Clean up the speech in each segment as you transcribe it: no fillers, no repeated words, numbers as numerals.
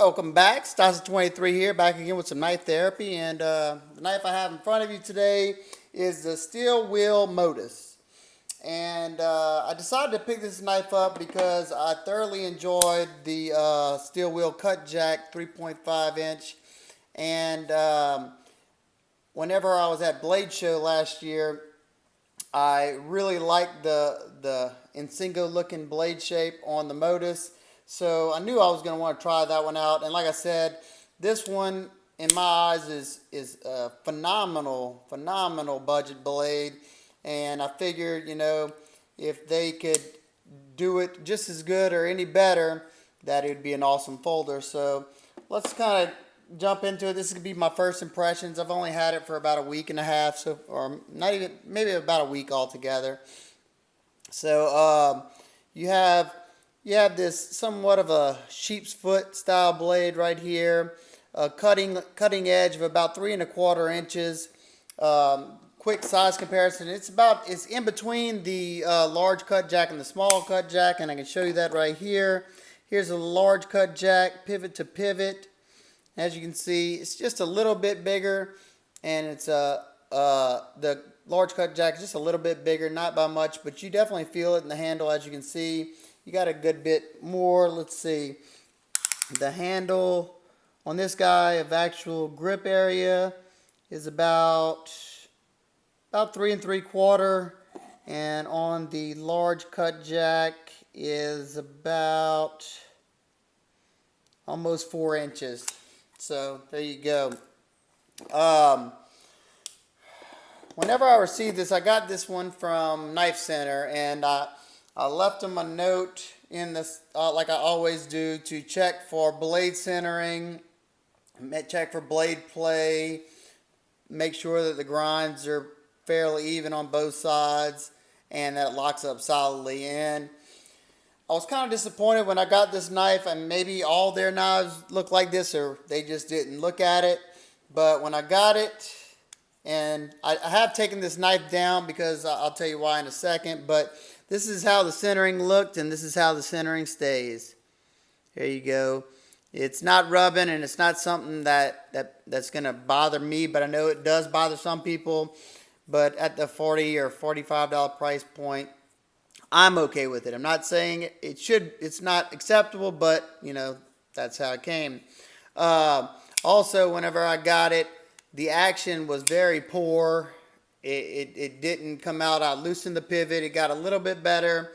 Welcome back. Stas23 here, back again with some knife therapy. And the knife I have in front of you today is the steel Will Modus. And I decided to pick this knife up because I thoroughly enjoyed the steel wheel cut jack 3.5 inch. And whenever I was at Blade Show last year, I really liked the Insingo looking blade shape on the Modus. So I knew I was going to want to try that one out. And like I said, this one in my eyes is a phenomenal budget blade. And I figured, if they could do it just as good or any better, that it would be an awesome folder. So let's kind of jump into it. This is going to be my first impressions. I've only had it for about a week and a half, so or not even, maybe about a week altogether. So you have this somewhat of a sheep's foot style blade right here, a cutting edge of about 3¼ inches. Quick size comparison, it's in between the large cut jack and the small cut jack, and I can show you that right here. Here's a large cut jack, pivot to pivot. As you can see, it's just a little bit bigger, and it's the large cut jack is just a little bit bigger, not by much, but you definitely feel it in the handle. As you can see, you got a good bit more. Let's see, the handle on this guy of actual grip area is about 3¾ and on the large cut jack is about almost 4 inches. So there you go. Whenever I received this, I got this one from Knife Center, and I left them a note in this, like I always do, to check for blade centering, check for blade play, make sure that the grinds are fairly even on both sides, and that it locks up solidly. And I was kind of disappointed when I got this knife, and maybe all their knives look like this, or they just didn't look at it. But when I got it, and I have taken this knife down because I'll tell you why in a second, but this is how the centering looked, and this is how the centering stays. Here you go. It's not rubbing, and it's not something that's going to bother me, but I know it does bother some people. But at the $40 or $45 price point, I'm okay with it. I'm not saying it's not acceptable, but that's how it came. Also, whenever I got it, the action was very poor. It didn't come out. I loosened the pivot. It got a little bit better,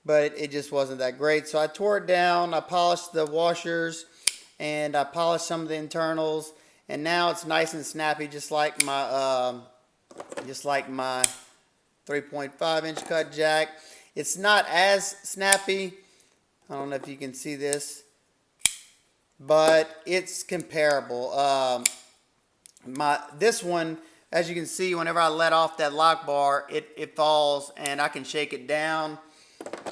but it just wasn't that great. So I tore it down. I polished the washers, and I polished some of the internals, and now it's nice and snappy, just like my 3.5 inch cut jack. It's not as snappy. I don't know if you can see this, but it's comparable. This one, as you can see, whenever I let off that lock bar, it falls, and I can shake it down.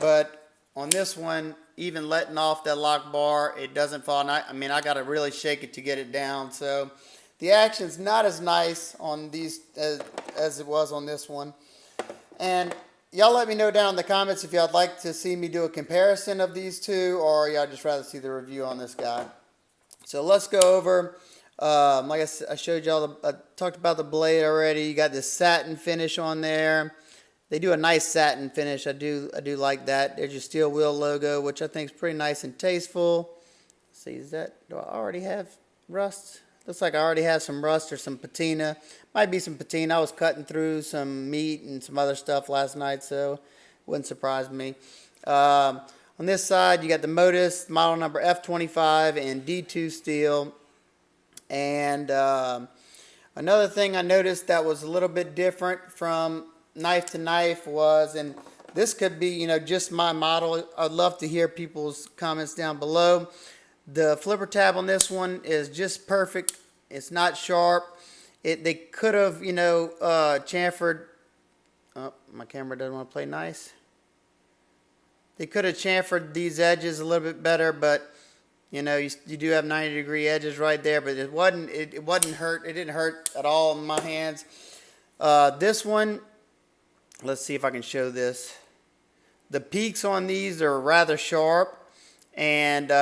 But on this one, even letting off that lock bar, it doesn't fall. And I got to really shake it to get it down. So the action's not as nice on these as it was on this one. And y'all let me know down in the comments if y'all like to see me do a comparison of these two, or y'all just rather see the review on this guy. So let's go over. Like I showed y'all, I talked about the blade already. You got this satin finish on there. They do a nice satin finish. I do like that. There's your steel wheel logo, which I think is pretty nice and tasteful. Let's see, do I already have rust? Looks like I already have some rust or some patina. Might be some patina. I was cutting through some meat and some other stuff last night, so it wouldn't surprise me. On this side, you got the Modus, model number F25 and D2 steel. And another thing I noticed that was a little bit different from knife to knife was, and this could be, just my model. I'd love to hear people's comments down below. The flipper tab on this one is just perfect. It's not sharp. They could have, chamfered. Oh, my camera doesn't want to play nice. They could have chamfered these edges a little bit better, but you do have 90-degree edges right there. But it wasn't hurt. It didn't hurt at all in my hands. This one, let's see if I can show this. The peaks on these are rather sharp, and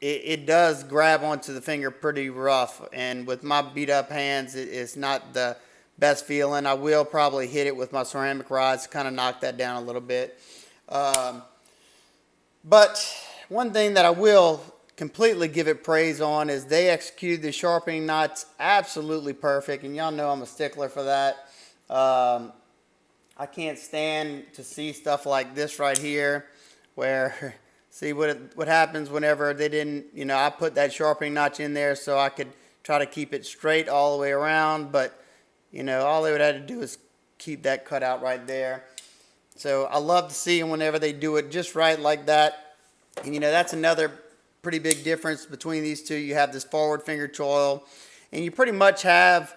it does grab onto the finger pretty rough. And with my beat up hands, it's not the best feeling. I will probably hit it with my ceramic rods to kind of knock that down a little bit. But one thing that I will completely give it praise on is they executed the sharpening knots absolutely perfect. And y'all know I'm a stickler for that. I can't stand to see stuff like this right here where see what happens whenever they didn't, I put that sharpening notch in there so I could try to keep it straight all the way around, but all they would have to do is keep that cut out right there. So I love to see them whenever they do it just right like that. And that's another pretty big difference between these two. You have this forward finger choil, and you pretty much have,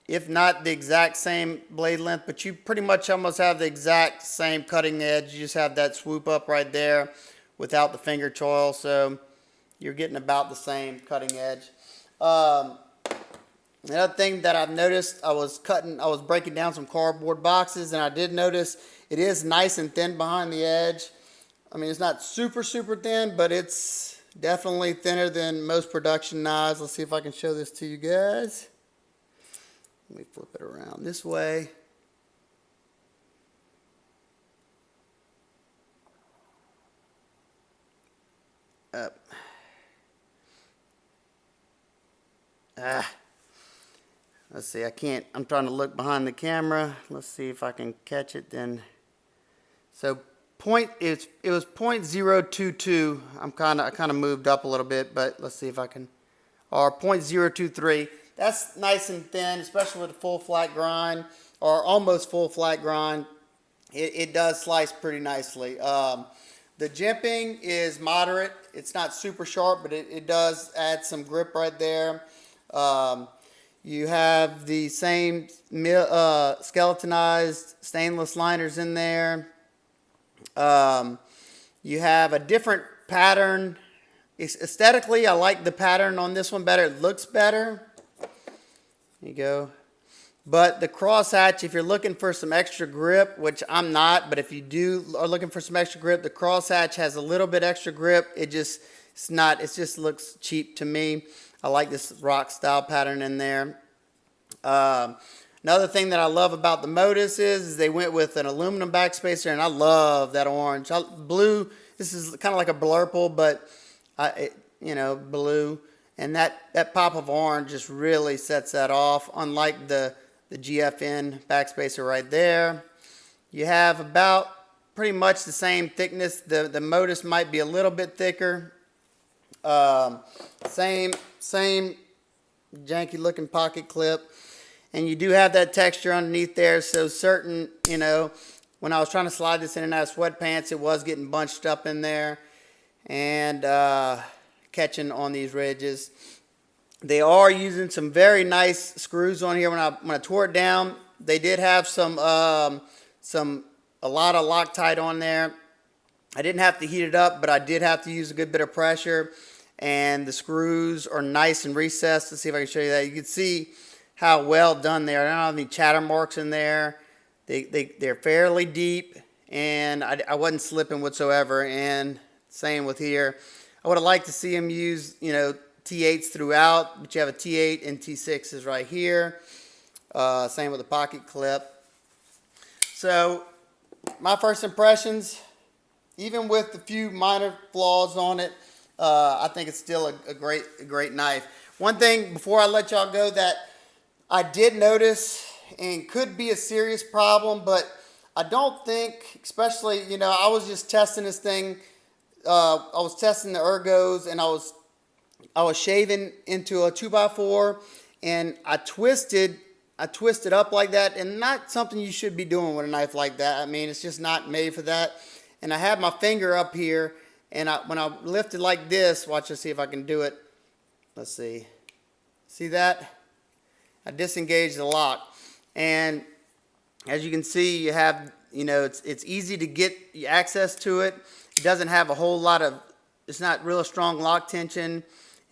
if not the exact same blade length, but you pretty much almost have the exact same cutting edge. You just have that swoop up right there without the finger choil, so you're getting about the same cutting edge. Another thing that I've noticed, I was breaking down some cardboard boxes, and I did notice it is nice and thin behind the edge. I mean, it's not super, super thin, but it's definitely thinner than most production knives. Let's see if I can show this to you guys. Let me flip it around this way. Up. Let's see, I'm trying to look behind the camera. Let's see if I can catch it then. So it was 0.022. I kind of moved up a little bit, but let's see if I can, or 0.023. That's nice and thin, especially with a full flat grind or almost full flat grind. It does slice pretty nicely. The jimping is moderate. It's not super sharp, but it does add some grip right there. You have the same skeletonized stainless liners in there. You have a different pattern. Aesthetically, I like the pattern on this one better. It looks better. There you go. But the crosshatch, if you're looking for some extra grip, which I'm not, but if you are looking for some extra grip, the crosshatch has a little bit extra grip. It just looks cheap to me. I like this rock style pattern in there. Another thing that I love about the Modus is they went with an aluminum backspacer, and I love that orange. Blue, this is kind of like a blurple, but blue. And that pop of orange just really sets that off, unlike the GFN backspacer right there. You have about pretty much the same thickness. The Modus might be a little bit thicker. Same janky looking pocket clip. And you do have that texture underneath there, so certain, when I was trying to slide this in and out of sweatpants, it was getting bunched up in there and catching on these ridges. They are using some very nice screws on here. When I tore it down, they did have a lot of Loctite on there. I didn't have to heat it up, but I did have to use a good bit of pressure. And the screws are nice and recessed. Let's see if I can show you that. You can see how well done they are. I don't have any chatter marks in there. They're fairly deep, and I wasn't slipping whatsoever. And same with here. I would have liked to see them use, T8s throughout, but you have a T8 and T6s right here. Same with the pocket clip. So my first impressions, even with a few minor flaws on it, I think it's still a great knife. One thing before I let y'all go that I did notice and could be a serious problem, but I don't think, especially, I was just testing this thing. I was testing the ergos, and I was shaving into a 2x4, and I twisted up like that, and not something you should be doing with a knife like that. I mean, it's just not made for that. And I had my finger up here, and when I lifted like this, watch, let's see if I can do it. Let's see. See that? I disengaged the lock. And as you can see, you have, it's easy to get access to it. It doesn't have a whole lot of, it's not real strong lock tension.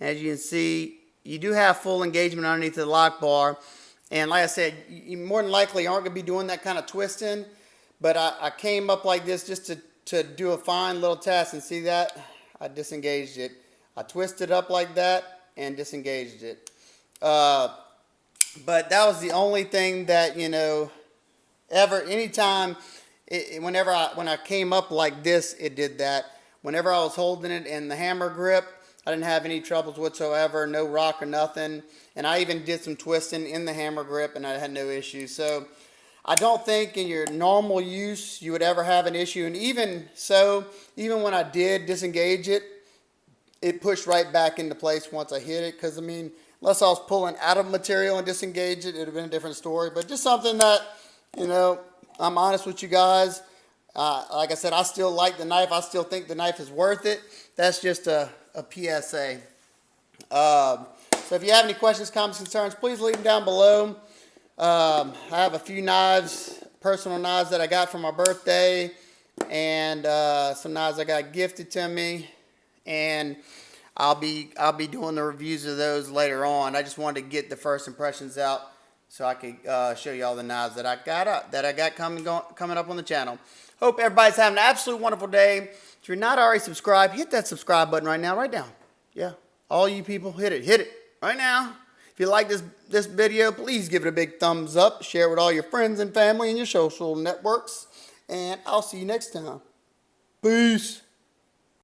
As you can see, you do have full engagement underneath the lock bar. And like I said, you more than likely aren't going to be doing that kind of twisting. But I came up like this just to do a fine little test, and see that? I disengaged it. I twisted it up like that and disengaged it. But that was the only thing that, you know, anytime, when I came up like this, it did that. Whenever I was holding it in the hammer grip, I didn't have any troubles whatsoever, no rock or nothing. And I even did some twisting in the hammer grip, and I had no issues. So I don't think in your normal use you would ever have an issue. And even so, even when I did disengage it, it pushed right back into place once I hit it. Because, I mean, unless I was pulling out of material and disengage it, it would have been a different story. But just something that, you know, I'm honest with you guys. Like I said, I still like the knife. I still think the knife is worth it. That's just a PSA. So if you have any questions, comments, concerns, please leave them down below. I have a few knives, personal knives that I got for my birthday, and some knives I got gifted to me, and I'll be doing the reviews of those later on. I just wanted to get the first impressions out so I could show you all the knives that I got coming up on the channel. Hope everybody's having an absolute wonderful day. If you're not already subscribed, hit that subscribe button right now, right now. Yeah, all you people, hit it right now. If you like this video, please give it a big thumbs up. Share it with all your friends and family and your social networks. And I'll see you next time. Peace.